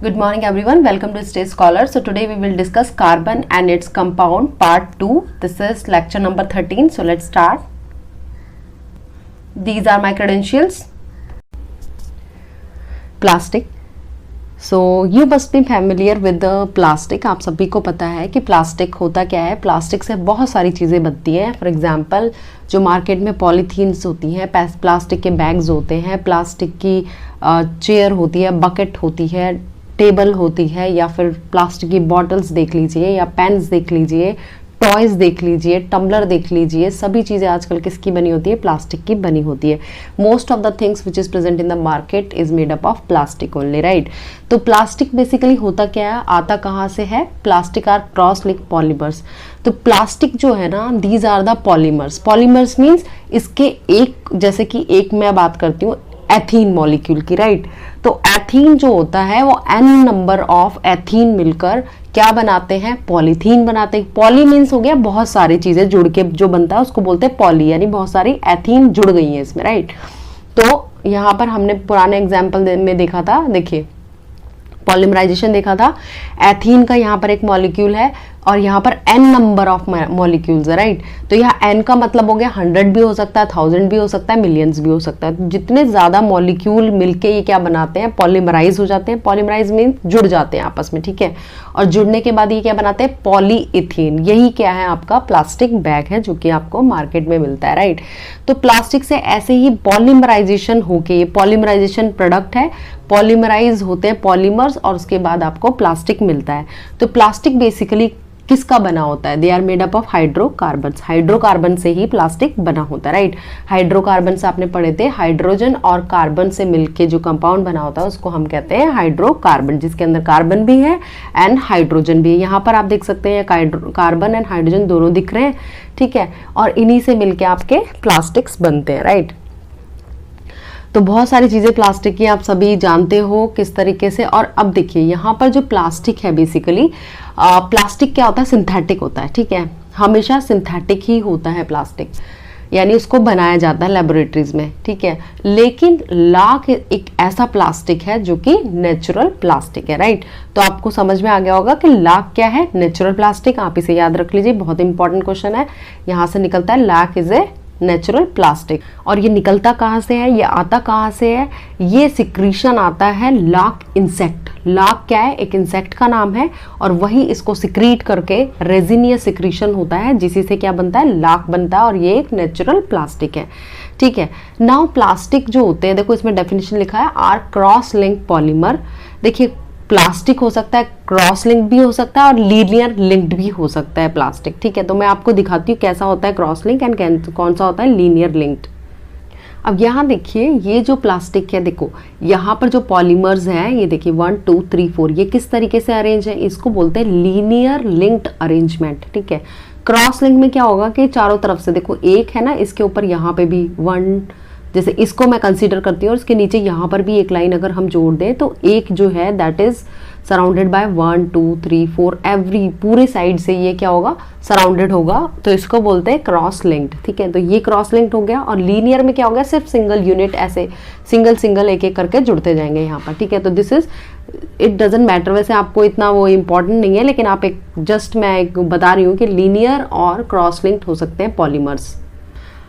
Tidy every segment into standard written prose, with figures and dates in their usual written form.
Good morning everyone, welcome to Stay Scholar. So today we will discuss carbon and its compound part 2. This is lecture number 13. So let's start. These are my credentials. Plastic. So you must be familiar with the plastic. आप सभी को पता है कि plastic होता क्या है. Plastic से बहुत सारी चीज़ें बनती हैं. फॉर एग्जांपल जो मार्केट में पॉलीथीन्स होती हैं, प्लास्टिक के बैग्स होते हैं, प्लास्टिक की चेयर होती है, बकेट होती है, टेबल होती है, या फिर प्लास्टिक की बॉटल्स देख लीजिए, या पेन्स देख लीजिए, टॉयज देख लीजिए, टम्बलर देख लीजिए. सभी चीज़ें आजकल किसकी बनी होती है? प्लास्टिक की बनी होती है. Most of the things which is present in the market is made up of plastic only, right. तो प्लास्टिक बेसिकली होता क्या है, आता कहाँ से है? Plastic are cross link polymers. तो प्लास्टिक जो है ना, these are the polymers. Polymers means इसके एक, जैसे कि एक मैं बात करती हूँ एथीन मॉलिक्यूल की, राइट. तो एथीन जो होता है वो n नंबर ऑफ एथीन मिलकर क्या बनाते हैं? पॉलीथीन बनाते हैं. पॉली मीन्स हो गया बहुत सारी चीजें जुड़ के जो बनता है उसको बोलते हैं पॉली, यानी बहुत सारी एथीन जुड़ गई हैं इसमें, राइट. तो यहाँ पर हमने पुराने एग्जाम्पल में देखा था, देखिए पॉलीमराइजेशन देखा था. एथीन का यहाँ पर एक मॉलिक्यूल है और यहाँ पर n नंबर ऑफ मॉलिक्यूल्स है, राइट. तो यहाँ n का मतलब हो गया 100 भी हो सकता है, 1000 भी हो सकता है, मिलियंस भी हो सकता है. तो जितने ज़्यादा मॉलिक्यूल मिलके ये क्या बनाते हैं? पॉलीमराइज हो जाते हैं. पॉलीमराइज मीन जुड़ जाते हैं आपस में, ठीक है. और जुड़ने के बाद ये क्या बनाते हैं? पॉलीइथीन. यही क्या है? आपका प्लास्टिक बैग है जो कि आपको मार्केट में मिलता है, राइट. तो प्लास्टिक से ऐसे ही पॉलीमराइजेशन होके, ये पॉलीमराइजेशन प्रोडक्ट है, पॉलीमराइज होते हैं पॉलीमर्स और उसके बाद आपको प्लास्टिक मिलता है. तो प्लास्टिक बेसिकली किसका बना होता है? They are made up of hydrocarbon. Hydrocarbon से ही प्लास्टिक बना होता है, राइट. हाइड्रोकार्बन से आपने पढ़े थे, हाइड्रोजन और कार्बन से मिलके जो कंपाउंड बना होता है उसको हम कहते हैं हाइड्रोकार्बन, जिसके अंदर कार्बन भी है एंड हाइड्रोजन भी है. यहाँ पर आप देख सकते हैं कार्बन एंड हाइड्रोजन दोनों दिख रहे हैं, ठीक है. और इन्हीं से मिलके आपके प्लास्टिक्स बनते हैं, राइट. तो बहुत सारी चीज़ें प्लास्टिक की आप सभी जानते हो किस तरीके से. और अब देखिए यहाँ पर जो प्लास्टिक है, बेसिकली प्लास्टिक क्या होता है? सिंथेटिक होता है, ठीक है. हमेशा सिंथेटिक ही होता है प्लास्टिक, यानी उसको बनाया जाता है लेबोरेटरीज में, ठीक है. लेकिन लाख एक ऐसा प्लास्टिक है जो कि नेचुरल प्लास्टिक है, राइट. तो आपको समझ में आ गया होगा कि लाख क्या है? Natural plastic. आप इसे याद रख लीजिए, बहुत इंपॉर्टेंट क्वेश्चन है. यहाँ से निकलता है lakh is a natural plastic. और ये निकलता कहाँ से है? ये आता कहाँ से है? ये सिक्रीशन आता है लाख इंसेक्ट. लाख क्या है? एक इंसेक्ट का नाम है और वही इसको सिक्रीट करके रेजिनियस सिक्रीशन होता है, जिसी से क्या बनता है? लाख बनता है. और ये एक नेचुरल प्लास्टिक है, ठीक है. नाउ प्लास्टिक जो होते हैं, देखो इसमें डेफिनेशन लिखा है, आर क्रॉस लिंक पॉलीमर. देखिए प्लास्टिक हो सकता है, क्रॉस लिंक भी हो सकता है और लीनियर लिंक्ड भी हो सकता है प्लास्टिक, ठीक है. तो मैं आपको दिखाती हूँ कैसा होता है क्रॉस लिंक एंड कौन सा होता है लीनियर लिंक्ड. अब यहाँ देखिए ये जो प्लास्टिक है, देखो यहाँ पर जो पॉलीमर्स हैं, ये देखिए 1 2 3 4, ये किस तरीके से अरेंज है? इसको बोलते हैं लीनियर लिंक्ड अरेंजमेंट, ठीक है. क्रॉस लिंक में क्या होगा कि चारों तरफ से देखो एक है ना, इसके ऊपर यहाँ पे भी 1, जैसे इसको मैं कंसीडर करती हूँ और इसके नीचे यहाँ पर भी एक लाइन अगर हम जोड़ दें तो एक जो है that is surrounded by 1 2 3 4, every पूरे साइड से ये क्या होगा? सराउंडेड होगा. तो इसको बोलते हैं क्रॉस लिंक्ड, ठीक है. तो ये क्रॉस लिंक्ड हो गया. और लीनियर में क्या हो गया? सिर्फ सिंगल यूनिट, ऐसे सिंगल एक एक करके जुड़ते जाएंगे यहाँ पर, ठीक है. तो this is, it doesn't matter, वैसे आपको इतना वो इम्पॉर्टेंट नहीं है, लेकिन आप एक जस्ट मैं एक बता रही हूँ कि लीनियर और क्रॉस लिंक्ड हो सकते हैं पॉलीमर्स.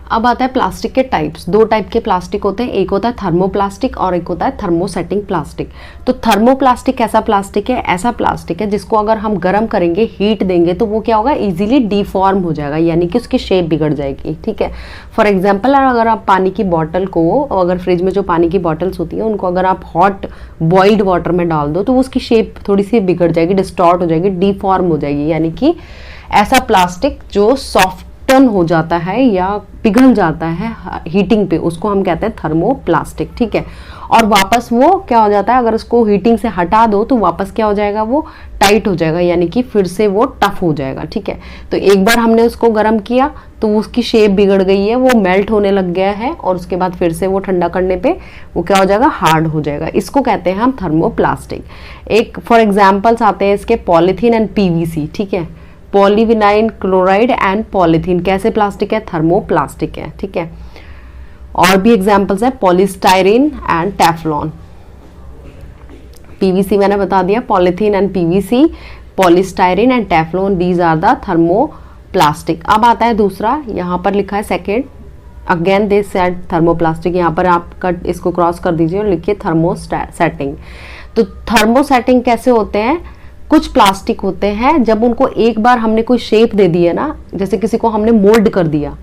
अब आता है प्लास्टिक के टाइप्स. 2 टाइप के प्लास्टिक होते हैं, एक होता है थर्मोप्लास्टिक और एक होता है थर्मोसेटिंग प्लास्टिक. तो थर्मोप्लास्टिक कैसा प्लास्टिक है? ऐसा प्लास्टिक है जिसको अगर हम गर्म करेंगे, हीट देंगे, तो वो क्या होगा? इजीली डिफॉर्म हो जाएगा, यानी कि उसकी शेप बिगड़ जाएगी, ठीक है. फॉर एग्जाम्पल, अगर आप पानी की बॉटल को, अगर फ्रिज में जो पानी की बॉटल्स होती हैं उनको अगर आप हॉट बॉइल्ड वाटर में डाल दो तो उसकी शेप थोड़ी सी बिगड़ जाएगी, डिस्टॉर्ट हो जाएगी, डिफॉर्म हो जाएगी. यानी कि ऐसा प्लास्टिक जो सॉफ्ट टन हो जाता है या पिघल जाता है हीटिंग पे, उसको हम कहते हैं थर्मोप्लास्टिक, ठीक है. और वापस वो क्या हो जाता है? अगर उसको हीटिंग से हटा दो तो वापस क्या हो जाएगा? वो टाइट हो जाएगा, यानी कि फिर से वो टफ हो जाएगा, ठीक है. तो एक बार हमने उसको गर्म किया तो उसकी शेप बिगड़ गई है, वो मेल्ट होने लग गया है, और उसके बाद फिर से वो ठंडा करने पे वो क्या हो जाएगा? हार्ड हो जाएगा. इसको कहते हैं हम थर्मोप्लास्टिक. एक फॉर एग्जाम्पल्स आते हैं इसके पॉलीथीन एंड पीवीसी, ठीक है. पॉलीविनाइल क्लोराइड एंड पॉलीथीन कैसे प्लास्टिक है? थर्मोप्लास्टिक है, ठीक है. और भी एग्जाम्पल्स है पॉलीस्टाइरीन एंड टेफ्लॉन. पीवीसी मैंने बता दिया, polythene and PVC, polystyrene and Teflon, these are the thermoplastic. अब आता है दूसरा, यहाँ पर लिखा है second, again they said thermoplastic, यहाँ पर आप कट इसको क्रॉस कर दीजिए और लिखिए थर्मोसेटिंग। तो थर्मोसेटिंग कैसे होते हैं? कुछ प्लास्टिक होते हैं जब उनको एक बार हमने कोई शेप दे दी है ना, जैसे किसी को हमने मोल्ड कर दिया,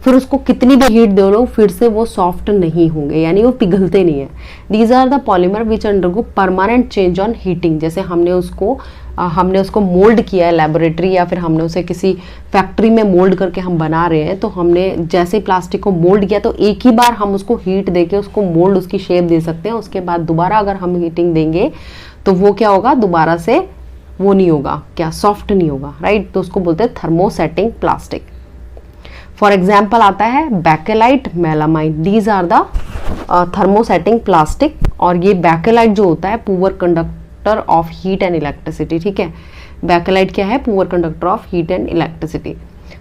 फिर उसको कितनी भी हीट दे लो फिर से वो सॉफ्ट नहीं होंगे, यानी वो पिघलते नहीं है। These are the polymer which undergo permanent change on heating. जैसे हमने उसको मोल्ड किया है लेबोरेटरी, या फिर हमने उसे किसी फैक्ट्री में मोल्ड करके हम बना रहे हैं, तो हमने जैसे प्लास्टिक को मोल्ड किया तो एक ही बार हम उसको हीट देके उसको मोल्ड, उसकी शेप दे सकते हैं। उसके बाद दोबारा अगर हम हीटिंग देंगे तो वो क्या होगा, दोबारा से वो नहीं होगा, क्या सॉफ्ट नहीं होगा, राइट। तो उसको बोलते हैं थर्मोसेटिंग प्लास्टिक। फॉर एग्जाम्पल आता है bakelite, melamine, these are the thermosetting plastic. और ये बैकेलाइट जो होता है poor conductor of heat and electricity, ठीक है। बैकेलाइट क्या है? Poor conductor of heat and electricity.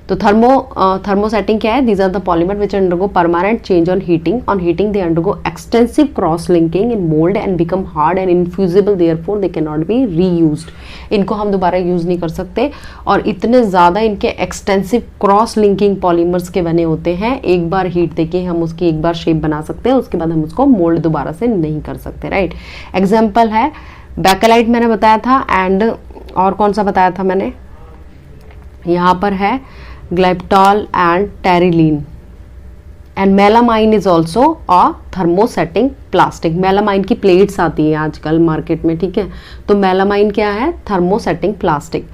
तो थर्मोसेटिंग क्या है? These are the polymer which undergo permanent change on heating. On heating they undergo extensive cross linking in mould and become hard and infusible, therefore they can not be reused. इनको हम दोबारा use नहीं कर सकते, और इतने ज़्यादा इनके एक्सटेंसिव क्रॉस लिंकिंग पॉलीमर्स के बने होते हैं, एक बार हीट देके हम उसकी एक बार शेप बना सकते हैं, उसके बाद हम उसको मोल्ड दोबारा से नहीं कर सकते, राइट। एग्जाम्पल है बैकेलाइट मैंने बताया था, एंड और कौन सा बताया था मैंने, यहाँ पर है glyptal and terylene. And melamine is also a thermosetting plastic. Melamine की प्लेट्स आती है आजकल मार्केट में, ठीक है। तो मेलामाइन क्या है? Thermosetting plastic.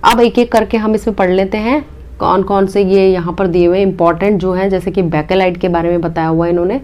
अब एक एक करके हम इसमें पढ़ लेते हैं कौन कौन से ये यहाँ पर दिए हुए इंपॉर्टेंट जो है। जैसे कि बैकेलाइट के बारे में बताया हुआ है इन्होंने।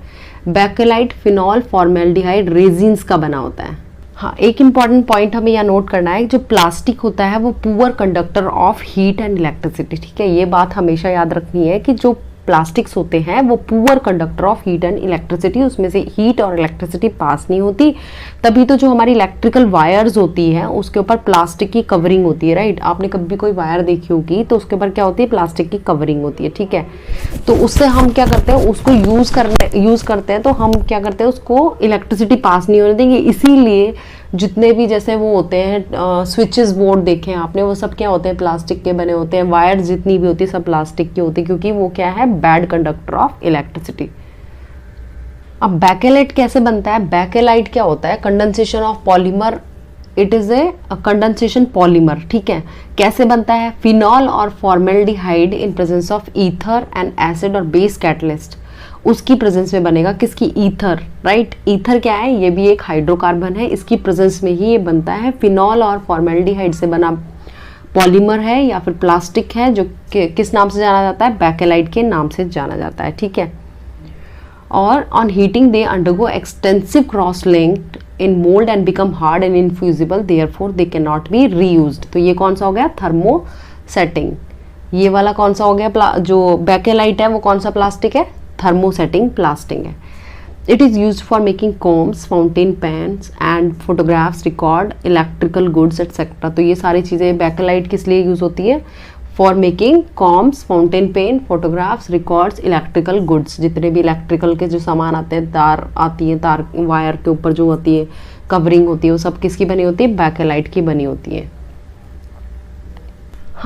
बैकेलाइट फिनॉल फॉर्मेल्डिहाइड रेजिन्स का बना होता है। हाँ, एक इम्पॉर्टेंट पॉइंट हमें यहाँ नोट करना है, जो प्लास्टिक होता है वो poor conductor of heat and electricity, ठीक है। ये बात हमेशा याद रखनी है कि जो प्लास्टिक्स होते हैं वो poor conductor of heat and electricity, उसमें से हीट और इलेक्ट्रिसिटी पास नहीं होती। तभी तो जो हमारी इलेक्ट्रिकल वायर्स होती हैं उसके ऊपर प्लास्टिक की कवरिंग होती है, राइट। आपने कभी कोई वायर देखी होगी तो उसके ऊपर क्या होती है? प्लास्टिक की कवरिंग होती है, ठीक है। तो उससे हम क्या करते हैं? उसको यूज करते हैं, तो हम क्या करते हैं? उसको इलेक्ट्रिसिटी पास नहीं होने देंगे। इसीलिए जितने भी जैसे वो होते हैं स्विचेस बोर्ड देखे हैं आपने, वो सब क्या होते हैं? प्लास्टिक के बने होते हैं। वायर जितनी भी होती है सब प्लास्टिक की होती है, क्योंकि वो क्या है? Bad conductor of electricity. अब बैकेलाइट कैसे बनता है? बैकेलाइट क्या होता है? Condensation of polymer, it is a condensation polymer, ठीक है। कैसे बनता है? फिनॉल और formaldehyde in presence of ether and acid और बेस कैटलिस्ट, उसकी प्रेजेंस में बनेगा। किसकी? Ether, right. ईथर क्या है? ये भी एक हाइड्रोकार्बन है, इसकी प्रेजेंस में ही ये बनता है। फिनॉल और फॉर्मेल्डिहाइड से बना पॉलीमर है या फिर प्लास्टिक है, जो किस नाम से जाना जाता है? बैकेलाइट के नाम से जाना जाता है, ठीक है। और on heating they undergo extensive cross linked in mould and become hard and infusible, therefore they can not be reused. तो ये कौन सा हो गया? थर्मोसेटिंग। ये वाला कौन सा हो गया? जो बैकेलाइट है वो कौन सा प्लास्टिक है? थर्मोसेटिंग प्लास्टिक है। It is use for making combs, fountain pens and photographs, record, electrical goods etcetera. तो ये सारी चीज़ें बैकेलाइट किस लिए यूज़ होती है? For making combs, fountain pen, photographs, records, electrical goods. जितने भी इलेक्ट्रिकल के जो सामान आते हैं, तार आती है, तार वायर के ऊपर जो होती है कवरिंग होती है, वो सब किसकी बनी होती है? बैकेलाइट की बनी होती है।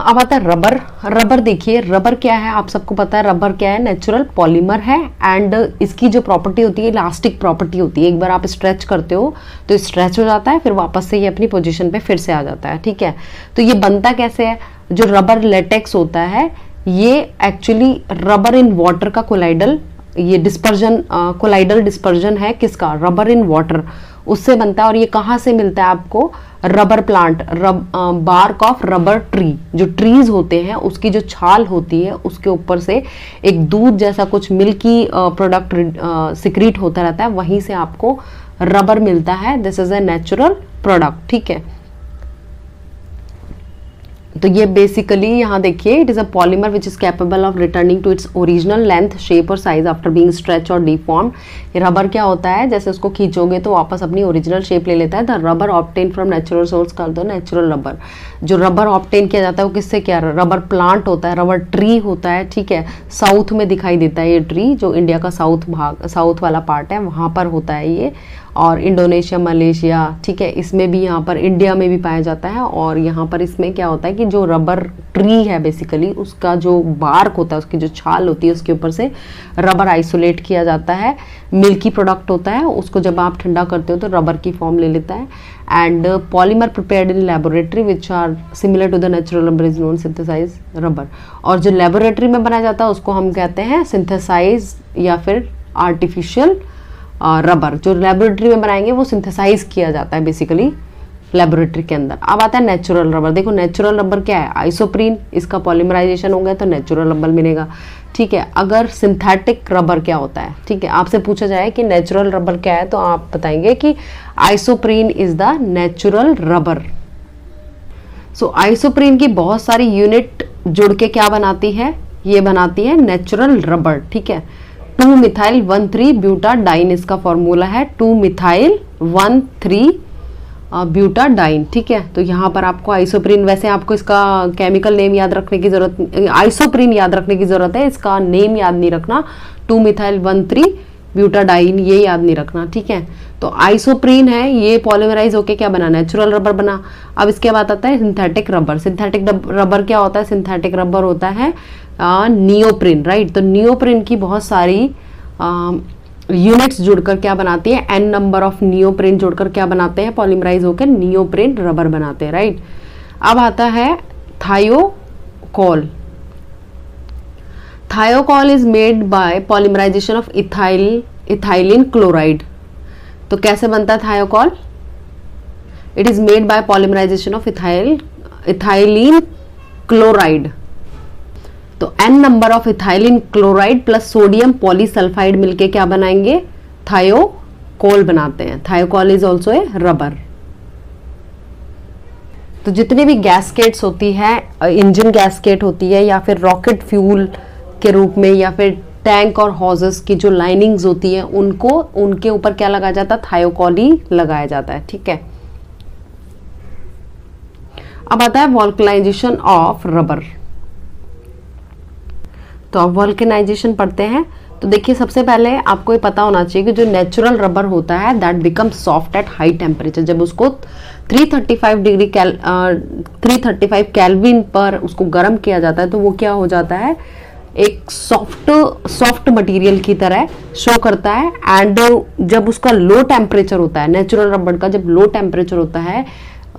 अब आता है रबर। रबर देखिए, रबर क्या है? आप सबको पता है रबर क्या है? नेचुरल पॉलीमर है, एंड इसकी जो प्रॉपर्टी होती है इलास्टिक प्रॉपर्टी होती है। एक बार आप स्ट्रेच करते हो तो स्ट्रेच हो जाता है, फिर वापस से ये अपनी पोजीशन पे फिर से आ जाता है, ठीक है। तो ये बनता कैसे है? जो रबर लेटेक्स होता है ये एक्चुअली रबर इन वाटर का कोलाइडल, ये डिस्पर्जन, कोलाइडल डिस्पर्जन है किसका? रबर इन वाटर, उससे बनता है। और ये कहाँ से मिलता है आपको? Rubber plant, bark of rubber tree. जो ट्रीज होते हैं उसकी जो छाल होती है उसके ऊपर से एक दूध जैसा कुछ मिल्की प्रोडक्ट सिक्रीट होता रहता है, वहीं से आपको रबर मिलता है। This is a natural product, ठीक है। तो ये बेसिकली यहाँ देखिए, it is a polymer which is capable of returning to its original length, shape और साइज आफ्टर बीइंग स्ट्रेच और डिफॉर्म। ये रबर क्या होता है? जैसे उसको खींचोगे तो वापस अपनी ओरिजिनल शेप ले लेता है। The rubber obtain from natural source कर दो नेचुरल रबर। जो रबर ऑब्टेन किया जाता है वो किससे? क्या रबर प्लांट होता है, रबर ट्री होता है, ठीक है। साउथ में दिखाई देता है ये ट्री, जो इंडिया का साउथ भाग, साउथ वाला पार्ट है वहाँ पर होता है ये। और इंडोनेशिया, मलेशिया, ठीक है, इसमें भी, यहाँ पर इंडिया में भी पाया जाता है। और यहाँ पर इसमें क्या होता है कि जो रबर ट्री है बेसिकली, उसका जो बार्क होता है, उसकी जो छाल होती है, उसके ऊपर से रबर आइसोलेट किया जाता है। मिल्की प्रोडक्ट होता है, उसको जब आप ठंडा करते हो तो रबर की फॉर्म ले लेता है। And polymer prepared in laboratory which are similar to the natural rubber is known synthesise rubber. और जो लेबोरेटरी में बनाया जाता है उसको हम कहते हैं सिंथेसाइज या फिर आर्टिफिशियल रबर। जो लेबोरेटरी में बनाएंगे वो सिंथेसाइज किया जाता है बेसिकली लेबोरेटरी के अंदर। अब आता है नेचुरल रबर। देखो नेचुरल रबर क्या है, आइसोप्रीन, इसका पॉलीमराइजेशन हो गया तो नेचुरल रबर मिलेगा, ठीक है। अगर सिंथेटिक रबर क्या होता है, ठीक है, आपसे पूछा जाए कि नेचुरल रबर क्या है तो आप बताएंगे कि isoprene is the natural rubber. So isoprene की बहुत सारी यूनिट जुड़ के क्या बनाती है, ये बनाती है नेचुरल रबर, ठीक है। 2-methyl-1,3-ब्यूटाडाइन इसका फॉर्मूला है, 2-methyl-1,3 ब्यूटाडाइन, ठीक है। तो यहाँ पर आपको आइसोप्रीन, वैसे आपको इसका केमिकल नेम याद रखने की जरूरत, आइसोप्रीन याद रखने की जरूरत है, इसका नेम याद नहीं रखना। 2-methyl-1,3 ब्यूटाडाइन ये याद नहीं रखना, ठीक है। तो आइसोप्रीन है, ये पॉलीमराइज होके क्या बना, नेचुरल रबर बना। अब इसके बाद आता है सिंथेटिक रबर। सिंथेटिक रबर क्या होता है, सिंथेटिक रबर होता है नियोप्रिन, राइट। तो नियोप्रिन की बहुत सारी यूनिट्स जुड़कर क्या बनाती है, n नंबर ऑफ नियोप्रिन जुड़कर क्या बनाते हैं, पॉलीमराइज होकर नियोप्रिन रबर बनाते हैं, राइट। अब आता है Thiokol. Thiokol is made by polymerization of ethylene chloride. तो कैसे बनता है Thiokol, it is made by polymerization of ethylene chloride. तो n number of ethylene chloride plus sodium polysulphide मिलके क्या बनाएंगे, थायोकॉल बनाते हैं। Thiokol is also a rubber. तो जितनी भी गैसकेट्स होती है, इंजन गैसकेट होती है या फिर रॉकेट फ्यूल के रूप में, या फिर टैंक और हॉजेस की जो लाइनिंग्स होती है, उनको उनके ऊपर क्या लगाया जाता है, थायोकॉल ही लगाया जाता है, ठीक है। अब आता है वोल्केनाइजेशन ऑफ रबर। तो अब वोल्केनाइजेशन पढ़ते हैं। तो देखिए सबसे पहले आपको ये पता होना चाहिए कि जो नेचुरल रबर होता है that become soft at high temperature. जब उसको 335 केल्विन पर उसको गर्म किया जाता है तो वो क्या हो जाता है, एक सॉफ्ट मटेरियल की तरह शो करता है। एंड जब उसका लो टेम्परेचर होता है, नेचुरल रबर का जब लो टेम्परेचर होता है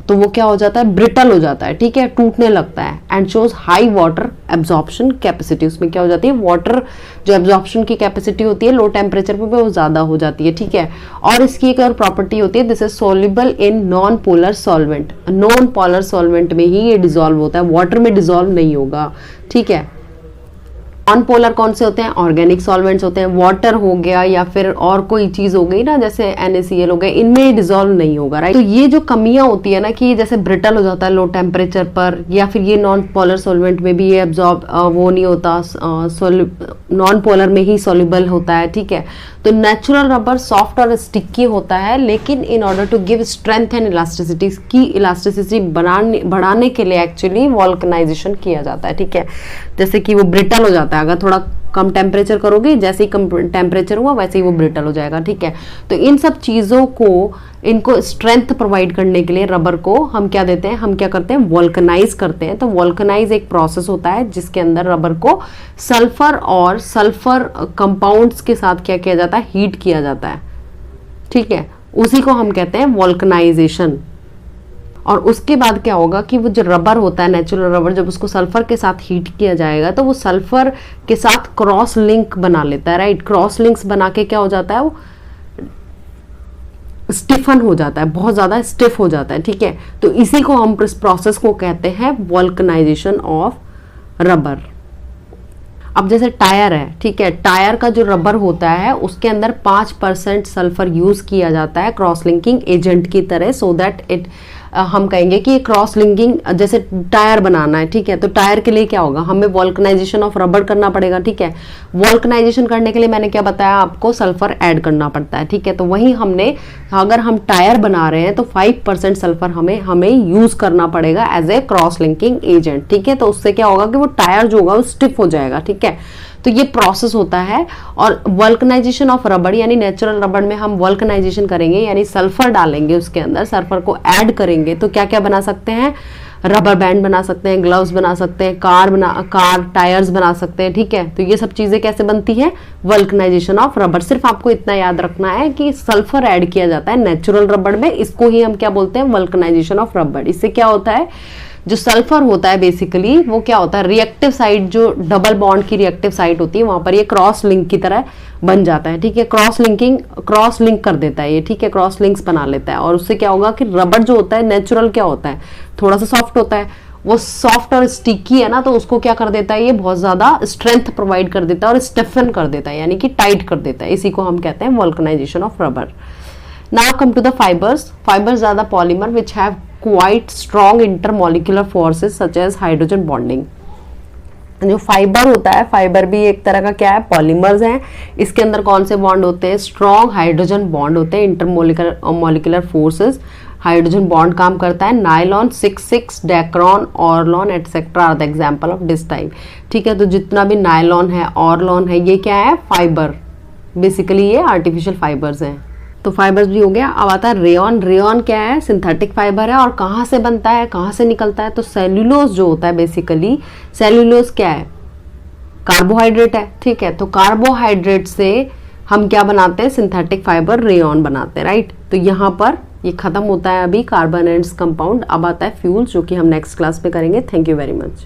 तो वो क्या हो जाता है, ब्रिटल हो जाता है, ठीक है, टूटने लगता है। And shows high water absorption capacity. उसमें क्या हो जाती है, वाटर जो एब्जॉर्प्शन की कैपेसिटी होती है लो टेम्परेचर पे वो ज्यादा हो जाती है, ठीक है। और इसकी एक और प्रॉपर्टी होती है, this is soluble in non polar solvent. Non polar solvent में ही ये डिजोल्व होता है, वाटर में डिजोल्व नहीं होगा, ठीक है। नॉन पोलर कौन से होते हैं, ऑर्गेनिक सॉल्वेंट्स होते हैं। वाटर हो गया या फिर और कोई चीज हो गई ना, जैसे NaCl हो गया, इनमें डिजोल्व नहीं होगा, राइट। तो ये जो कमियां होती है ना कि जैसे ब्रिटल हो जाता है लो टेम्परेचर पर, या फिर ये नॉन पोलर सॉल्वेंट में भी ये एब्जॉर्ब वो नहीं होता, नॉन पोलर में ही सॉल्युबल होता है, ठीक है। तो नेचुरल रबर सॉफ्ट और स्टिकी होता है, लेकिन in order to give strength and elasticity, की इलास्टिसिटी बढ़ाने के लिए एक्चुअली वोल्केनाइजेशन किया जाता है, ठीक है। जैसे कि वो ब्रिटल हो जाता है, अगर थोड़ा कम टेम्परेचर करोगे, जैसे ही कम टेम्परेचर हुआ वैसे ही वो ब्रिटल हो जाएगा, ठीक है। तो इन सब चीज़ों को, इनको स्ट्रेंथ प्रोवाइड करने के लिए रबर को हम क्या देते हैं, हम क्या करते हैं, वोल्केनाइज करते हैं। तो वोल्केनाइज एक प्रोसेस होता है जिसके अंदर रबर को सल्फर और सल्फर कंपाउंड्स के साथ क्या किया जाता है, हीट किया जाता है, ठीक है। उसी को हम कहते हैं वोल्केनाइजेशन। और उसके बाद क्या होगा कि वो जो रबर होता है, नेचुरल रबर, जब उसको सल्फर के साथ हीट किया जाएगा तो वो सल्फर के साथ क्रॉस लिंक बना लेता है, राइट। क्रॉस लिंक्स बना के क्या हो जाता है, वो स्टिफन हो जाता है, बहुत ज्यादा स्टिफ हो जाता है, ठीक है। तो इसी को हम इस प्रोसेस को कहते हैं वोल्केनाइजेशन ऑफ रबर। अब जैसे टायर है, ठीक है, टायर का जो रबर होता है उसके अंदर 5% सल्फर यूज किया जाता है क्रॉस लिंकिंग एजेंट की तरह, सो दैट इट, हम कहेंगे कि क्रॉस लिंकिंग, जैसे टायर बनाना है, ठीक है, तो टायर के लिए क्या होगा, हमें वोल्केनाइजेशन ऑफ रबर करना पड़ेगा, ठीक है। वोल्केनाइजेशन करने के लिए मैंने क्या बताया आपको, सल्फर ऐड करना पड़ता है, ठीक है। तो वहीं हमने, अगर हम टायर बना रहे हैं तो 5% सल्फर हमें यूज करना पड़ेगा as a cross linking agent, ठीक है। तो उससे क्या होगा कि वो टायर जो होगा वो स्टिफ हो जाएगा, ठीक है। तो ये प्रोसेस होता है। और वल्कनाइजेशन ऑफ रबड़ यानी नेचुरल रबड़ में हम वल्कनाइजेशन करेंगे यानी सल्फर डालेंगे उसके अंदर, सल्फर को ऐड करेंगे तो क्या क्या बना सकते हैं, रबर बैंड बना सकते हैं, ग्लव्स बना सकते हैं, कार टायर्स बना सकते हैं, ठीक है। तो ये सब चीजें कैसे बनती है, वल्कनाइजेशन ऑफ रबर। सिर्फ आपको इतना याद रखना है कि सल्फर ऐड किया जाता है नेचुरल रबर में, इसको ही हम क्या बोलते हैं, वल्कनाइजेशन ऑफ रबर। इससे क्या होता है, जो सल्फर होता है बेसिकली वो क्या होता है, रिएक्टिव साइड, जो डबल बॉन्ड की रिएक्टिव साइड होती है वहां पर ये क्रॉस लिंक की तरह बन जाता है, ठीक है। क्रॉस लिंक कर देता है ये, ठीक है, क्रॉस लिंक्स बना लेता है। और उससे क्या होगा कि रबड़ जो होता है नेचुरल क्या होता है, थोड़ा सा सॉफ्ट होता है, वो सॉफ्ट और स्टिकी है ना, तो उसको क्या कर देता है, ये बहुत ज्यादा स्ट्रेंथ प्रोवाइड कर देता है और स्टिफन कर देता है यानी कि टाइट कर देता है। इसी को हम कहते हैं vulcanisation of rubber. Now come to the fibres. Fibres are the polymer which have quite strong intermolecular forces such as hydrogen bonding. जो फाइबर होता है, फाइबर भी एक तरह का क्या है, पॉलीमर्स हैं। इसके अंदर कौन से बॉन्ड होते हैं, स्ट्रॉन्ग हाइड्रोजन बॉन्ड होते हैं, इंटरमोलिकुलर फोर्सेस। हाइड्रोजन बॉन्ड काम करता है। Nylon, 6,6, Dacron, Orlon etcetera are the example of this type, ठीक है। तो जितना भी नायलॉन है, ऑरलॉन है, ये क्या है, फाइबर, बेसिकली ये आर्टिफिशियल फाइबर्स हैं। तो फाइबर्स भी हो गया। अब आता है रेयॉन। रेयॉन क्या है, सिंथेटिक फाइबर है। और कहाँ से बनता है, कहाँ से निकलता है, तो सेल्यूलोज जो होता है बेसिकली, सेल्यूलोज क्या है, कार्बोहाइड्रेट है, ठीक है। तो कार्बोहाइड्रेट से हम क्या बनाते हैं, सिंथेटिक फाइबर रेयॉन बनाते हैं, राइट। तो यहाँ पर ये खत्म होता है अभी कार्बन एंड कंपाउंड। अब आता है फ्यूल्स, जो कि हम नेक्स्ट क्लास में करेंगे। Thank you very much.